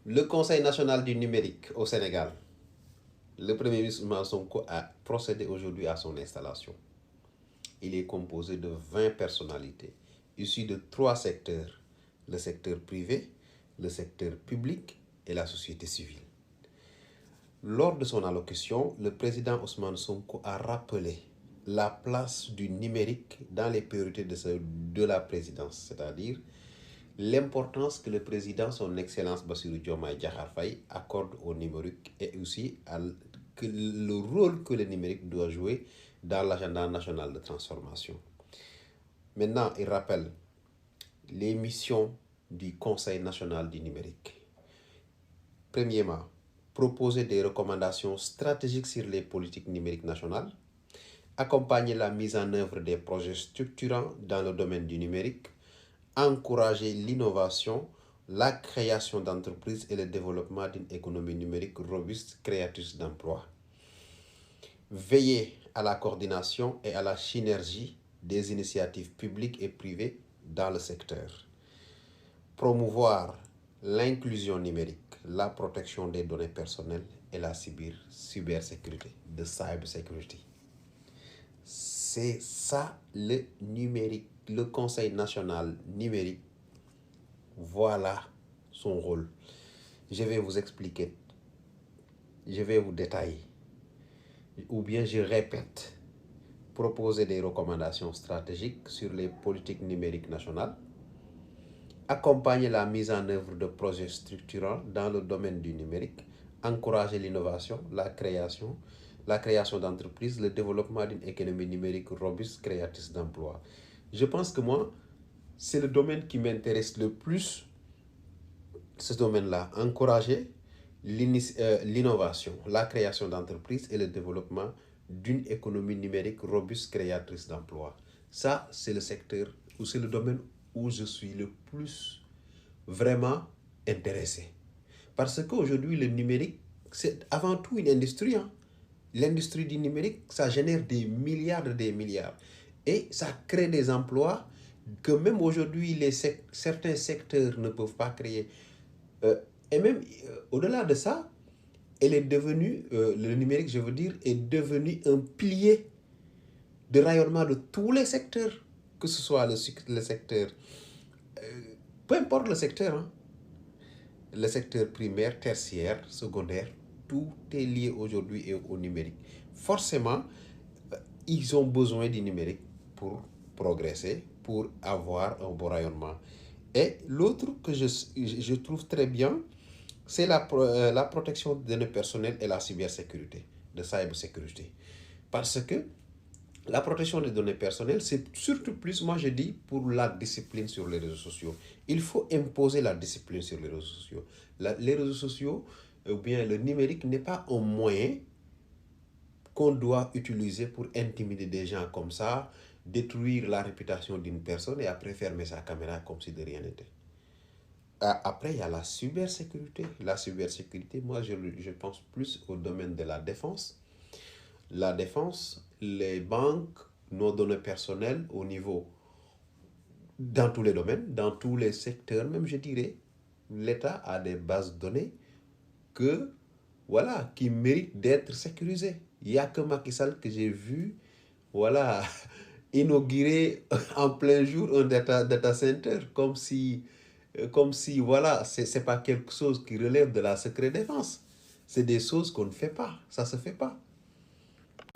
Le Conseil national du numérique au Sénégal, le Premier ministre Ousmane Sonko a procédé aujourd'hui à son installation. Il est composé de 20 personnalités, issues de 3 secteurs, le secteur privé, le secteur public et la société civile. Lors de son allocution, le président Ousmane Sonko a rappelé la place du numérique dans les priorités de la présidence, c'est-à-dire l'importance que le président, son Excellence Bassirou Diomaye Diakhar Faye, accorde au numérique et aussi le rôle que le numérique doit jouer dans l'agenda national de transformation. Maintenant, il rappelle les missions du Conseil national du numérique. Premièrement, proposer des recommandations stratégiques sur les politiques numériques nationales, accompagner la mise en œuvre des projets structurants dans le domaine du numérique, encourager l'innovation, la création d'entreprises et le développement d'une économie numérique robuste, créatrice d'emplois. Veiller à la coordination et à la synergie des initiatives publiques et privées dans le secteur. Promouvoir l'inclusion numérique, la protection des données personnelles et la cybersécurité, de cybersécurité. C'est ça le numérique, le Conseil national numérique. Voilà son rôle. Je vais vous expliquer, je vais vous détailler, ou bien je répète, proposer des recommandations stratégiques sur les politiques numériques nationales, accompagner la mise en œuvre de projets structurants dans le domaine du numérique, encourager l'innovation, la création d'entreprises, le développement d'une économie numérique robuste, créatrice d'emplois. Je pense que moi, c'est le domaine qui m'intéresse le plus, ce domaine-là, encourager l'innovation, la création d'entreprises et le développement d'une économie numérique robuste, créatrice d'emplois. Ça, c'est le secteur, ou c'est le domaine où je suis le plus vraiment intéressé. Parce qu'aujourd'hui, le numérique, c'est avant tout une industrie. L'industrie du numérique, ça génère des milliards et des milliards. Et ça crée des emplois que même aujourd'hui, certains secteurs ne peuvent pas créer. Et même au-delà de ça, elle est devenue, le numérique, je veux dire, est devenu un pilier de rayonnement de tous les secteurs, que ce soit le secteur, peu importe le secteur, le secteur primaire, tertiaire, secondaire, tout est lié aujourd'hui au numérique. Forcément, ils ont besoin du numérique pour progresser, pour avoir un bon rayonnement. Et l'autre que je trouve très bien, c'est la protection des données personnelles et la cybersécurité, de cybersécurité. Parce que la protection des données personnelles, c'est surtout plus, moi je dis, pour la discipline sur les réseaux sociaux. Il faut imposer la discipline sur les réseaux sociaux. Les réseaux sociaux, ou bien le numérique n'est pas un moyen qu'on doit utiliser pour intimider des gens comme ça, détruire la réputation d'une personne et après fermer sa caméra comme si de rien n'était. Après, il y a la cybersécurité. La cybersécurité, moi, je pense plus au domaine de la défense. La défense, les banques, nos données personnelles au niveau, dans tous les domaines, dans tous les secteurs, même je dirais, l'État a des bases de données voilà, qui méritent d'être sécurisées. Il n'y a que Macky Sall que j'ai vu, voilà, inaugurer en plein jour un data center, comme si voilà, c'est pas quelque chose qui relève de la secret défense. C'est des choses qu'on ne fait pas, ça se fait pas.